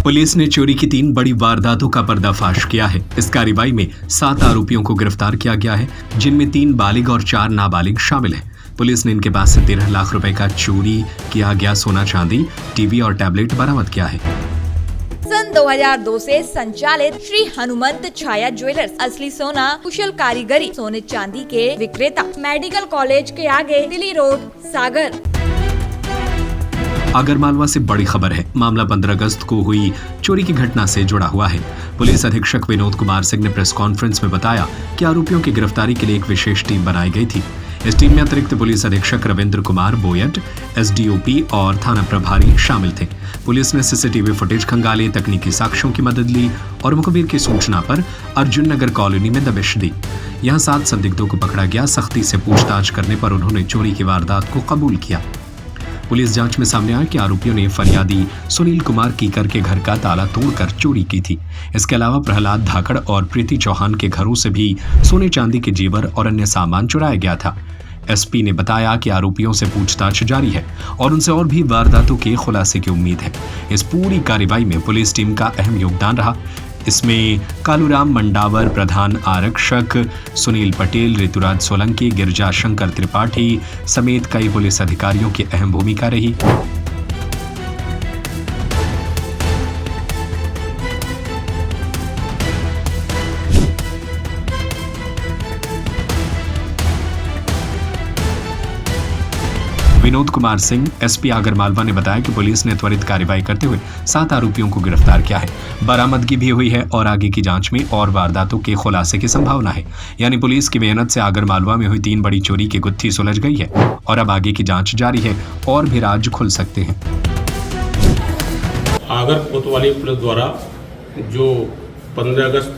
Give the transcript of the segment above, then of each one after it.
Police ने चोरी की 3 बड़ी वारदातों का पर्दाफाश किया है। इस कार्रवाई में 7 आरोपियों को गिरफ्तार किया गया है, जिनमें 3 बालिग और 4 नाबालिग शामिल हैं। पुलिस ने इनके पास से 13 लाख रुपए का चोरी किया गया सोना चांदी, टीवी और टैबलेट बरामद किया है। सन 2002 से संचालित श्री हनुमंत छाया ज्वेलर्स असली सोना कुशल कारीगरी सोने चांदी के विक्रेता, मेडिकल कॉलेज के आगे दिल्ली रोड, सागर। आगरमालवा से बड़ी खबर है। मामला 15 अगस्त को हुई चोरी की घटना से जुड़ा हुआ है। पुलिस अधीक्षक विनोद कुमार सिंह ने प्रेस कॉन्फ्रेंस में बताया कि आरोपियों की गिरफ्तारी के लिए एक विशेष टीम बनाई गई थी। इस टीम में अतिरिक्त पुलिस अधीक्षक रविंद्र कुमार बोयट, एसडीओपी और थाना प्रभारी शामिल थे। पुलिस ने सीसीटीवी फुटेज खंगाले, तकनीकी साक्ष्यों की मदद ली और मुखबिर की सूचना पर अर्जुन नगर कॉलोनी में दबिश दी। यहाँ 7 संदिग्धों को पकड़ा गया। सख्ती से पूछताछ करने पर उन्होंने चोरी की वारदात को कबूल किया। पुलिस जांच में सामने आया कि आरोपियों ने फरियादी सुनील कुमार कीकर के घर का ताला तोड़कर चोरी की थी। इसके अलावा प्रहलाद धाकड़ और प्रीति चौहान के घरों से भी सोने चांदी के जेवर और अन्य सामान चुराया गया था। एसपी ने बताया कि आरोपियों से पूछताछ जारी है और उनसे और भी वारदातों के खुलासे की उम्मीद है। इस पूरी कार्रवाई में पुलिस टीम का अहम योगदान रहा। इसमें कालूराम मंडावर प्रधान आरक्षक, सुनील पटेल, ऋतुराज सोलंकी, गिरजा शंकर त्रिपाठी समेत कई पुलिस अधिकारियों की अहम भूमिका रही। विनोद कुमार सिंह, एसपी आगरमालवा ने बताया कि पुलिस ने त्वरित कार्रवाई करते हुए 7 आरोपियों को गिरफ्तार किया है। बरामदगी भी हुई है और आगे की जांच में और वारदातों के खुलासे की संभावना है। यानी पुलिस की मेहनत से आगरमालवा में हुई 3 बड़ी चोरी की गुत्थी सुलझ गई है और अब आगे की जांच जारी है और भी राज खुल सकते हैं। आगर कोतवाली पुलिस द्वारा जो 15 अगस्त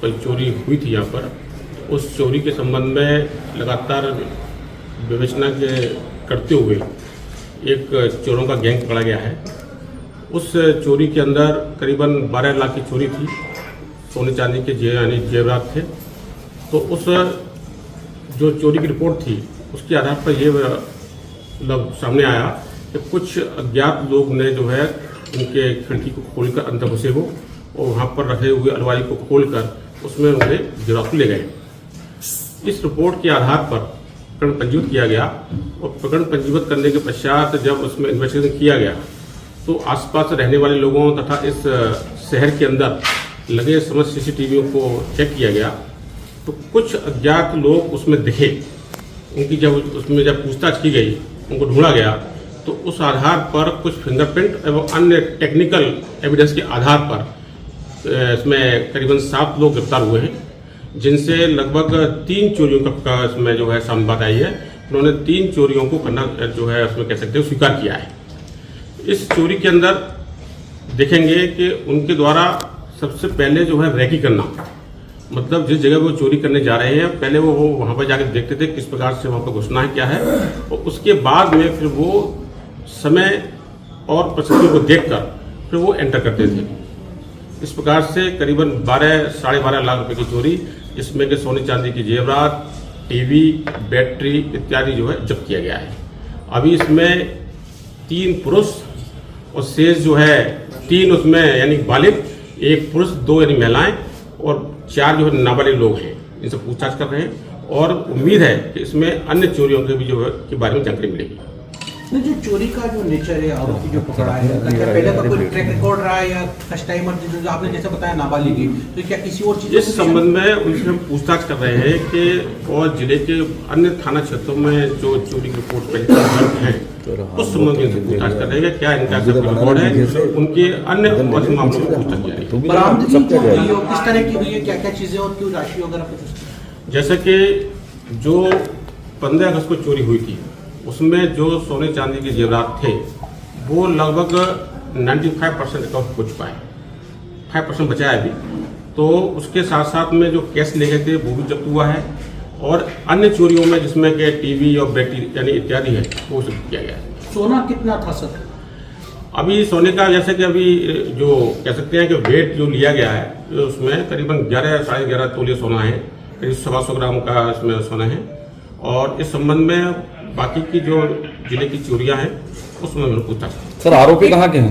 पर चोरी हुई थी यहाँ पर, उस चोरी के संबंध में लगातार विवेचना करते हुए एक चोरों का गैंग पकड़ा गया है। उस चोरी के अंदर करीबन 12 लाख की चोरी थी। सोने चांदी के यानी जेवरात थे। तो उस जो चोरी की रिपोर्ट थी उसके आधार पर ये सामने आया कि कुछ अज्ञात लोग ने जो है उनके खिड़की को खोलकर अंदर घुसे हो और वहाँ पर रखे हुए अलमारी को खोलकर उसमें उन्हें जेवरात ले गए। इस रिपोर्ट के आधार पर प्रकरण पंजीबद्ध किया गया और प्रकरण पंजीबद्ध करने के पश्चात जब उसमें इन्वेस्टिगेशन किया गया तो आसपास रहने वाले लोगों तथा इस शहर के अंदर लगे समस्त सीसीटीवी को चेक किया गया तो कुछ अज्ञात लोग उसमें दिखे। उनकी जब पूछताछ की गई, उनको ढूंढा गया तो उस आधार पर कुछ फिंगरप्रिंट एवं अन्य टेक्निकल एविडेंस के आधार पर इसमें करीबन 7 लोग गिरफ्तार हुए हैं, जिनसे लगभग 3 चोरियों का इसमें जो है सामने बात आई है। उन्होंने 3 चोरियों को करना जो है उसमें कह सकते हैं स्वीकार किया है। इस चोरी के अंदर देखेंगे कि उनके द्वारा सबसे पहले जो है रैकी करना, मतलब जिस जगह वो चोरी करने जा रहे हैं पहले वो वहाँ पर जाकर देखते थे किस प्रकार से वहाँ पर घुसना है क्या है, और उसके बाद में फिर वो समय और परिस्थितियों को देखकर फिर वो एंटर करते थे। इस प्रकार से करीबन 12-12.5 लाख रुपए की चोरी, जिसमें कि सोने चांदी की जेवरात, टीवी, बैटरी इत्यादि जो है जब्त किया गया है। अभी इसमें 3 पुरुष और शेष जो है 3 उसमें यानी बालिग, 1 पुरुष, 2 यानी महिलाएं और 4 जो है नाबालिग लोग हैं। इनसे पूछताछ कर रहे हैं और उम्मीद है कि इसमें अन्य चोरियों के भी जो है के बारे में जानकारी मिलेगी। जो चोरी का जो नेचर है, आरोपी जो पकड़ा है, क्या पहले का कोई ट्रैक रिकॉर्ड रहा है या फर्स्ट टाइमर जो आपने जैसे बताया नाबालिग है, तो क्या किसी और चीज इस संबंध में उनसे हम पूछताछ कर रहे हैं कि और जिले के अन्य थाना क्षेत्रों में जो चोरी की रिपोर्ट पहले हैं उस संबंध में पूछताछ कर रहे हैं क्या इनका रिकॉर्ड है, उनके अन्य मामलों में पूछताछ की जा रही है। किस तरह की हुई है, क्या क्या चीजें और क्यों राशि वगैरह कुछ, जैसे कि जो 15 अगस्त को चोरी हुई थी उसमें जो सोने चांदी के जेवरात थे वो लगभग 95% रिकवर हो चुका है, 5% बचा है अभी। तो उसके साथ साथ में जो कैश ले गए थे वो भी जब्त हुआ है और अन्य चोरियों में जिसमें कि टीवी और बैटरी यानी इत्यादि है वो जब्त किया गया है। सोना कितना था सर? अभी सोने का जैसे कि अभी जो कह सकते हैं कि वेट जो लिया गया है उसमें करीबन 11-11.5 तोले सोना है, करीब 125 ग्राम का इसमें सोना है। और इस संबंध में बाकी की जो जिले की चोरियां हैं उसमें मैंने पूछा। सर आरोपी कहाँ के हैं?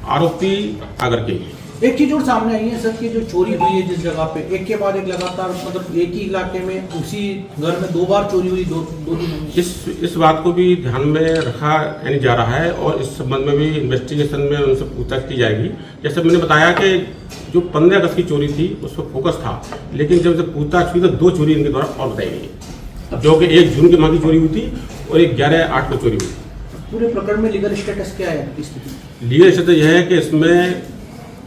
आरोपी आगर के हैं। एक चीज और सामने आई है सर कि जो चोरी हुई है जिस जगह पे एक के बाद एक लगातार मतलब एक ही इलाके में उसी घर में 2 बार चोरी हुई, दो दिन हुई। इस बात को भी ध्यान में रखा यानी जा रहा है और इस संबंध में भी इन्वेस्टिगेशन में उनसे पूछताछ की जाएगी। जैसे मैंने बताया कि जो 15 अगस्त की चोरी थी उस पर फोकस था, लेकिन जब से पूछताछ हुई तो 2 चोरी इनके द्वारा और बताई गई, जो कि 1 जून के माह की चोरी हुई थी और एक 11/8 को चोरी हुई। पूरे प्रकरण में लीगल स्टेटस क्या है इस स्थिति में? लीगल स्टेटस यह है कि इसमें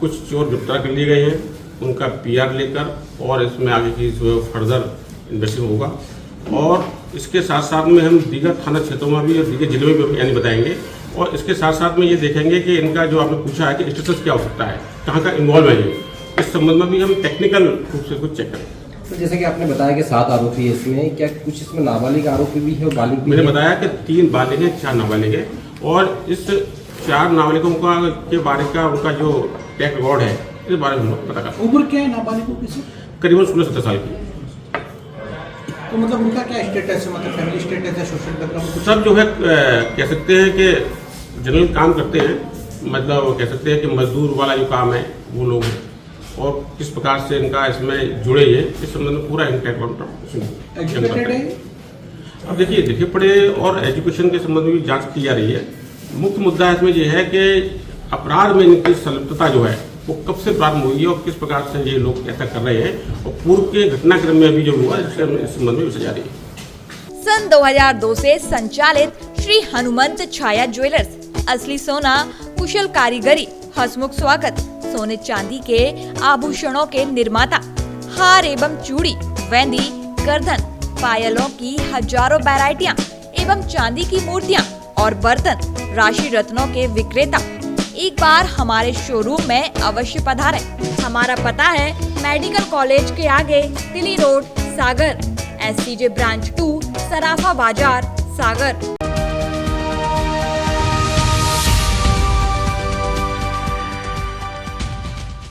कुछ चोर गिरफ्तार कर लिए गए हैं, उनका PR लेकर, और इसमें आगे की जो फर्दर इन्वेस्टिगेशन होगा। और इसके साथ साथ में हम दीगर थाना क्षेत्रों में भी और दीगर जिलों में भी यानी बताएंगे, और इसके साथ साथ में ये देखेंगे कि इनका जो आपने पूछा है कि स्टेटस क्या हो सकता है, कहाँ का इन्वॉल्व है ये, इस संबंध में भी हम टेक्निकल रूप से कुछ चेक करेंगे। तो जैसे कि आपने बताया कि 7 आरोपी है इसमें, क्या कुछ इसमें नाबालिग आरोपी भी है और बालिग भी मैंने है? बताया कि 3 बालिग हैं, 4 नाबालिग हैं, और इस 4 नाबालिगों का के बारे का उनका जो ट्रैक रिकॉर्ड है इस बारे में हम लोग पता करते हैं। उम्र क्या है नाबालिगों की सर? करीबन 16-17 साल की। तो मतलब उनका क्या स्टेटस है, मतलब फैमिली स्टेटस है, सोशल बैकग्राउंड? सब जो है कह सकते हैं कि जनरल काम करते हैं, मतलब कह सकते हैं कि मजदूर वाला जो काम है वो लोग हैं, और किस प्रकार से इनका इसमें जुड़े हैं इस संबंध में पूरा एजुकेटेड है? अब देखिए लिखे पढ़े और एजुकेशन के संबंध में भी जांच की जा रही है। मुख्य मुद्दा इसमें यह है कि अपराध में इनकी संलिप्तता जो है वो कब से प्रारंभ हुई है और किस प्रकार से ये लोग ऐसा कर रहे हैं, और पूर्व के घटनाक्रम में भी जो हुआ इस संबंध में विचार जारी है। सन 2002 से संचालित श्री हनुमंत छाया ज्वेलर्स असली सोना, कुशल कारीगरी, हसमुख स्वागत, सोने चांदी के आभूषणों के निर्माता, हार एवं चूड़ी, वेंदी, गर्दन, पायलों की हजारों वैरायटियां एवं चांदी की मूर्तियां और बर्तन, राशि रत्नों के विक्रेता। एक बार हमारे शोरूम में अवश्य पधारें। हमारा पता है मेडिकल कॉलेज के आगे, दिल्ली रोड, सागर, SCJ ब्रांच 2, सराफा बाजार, सागर।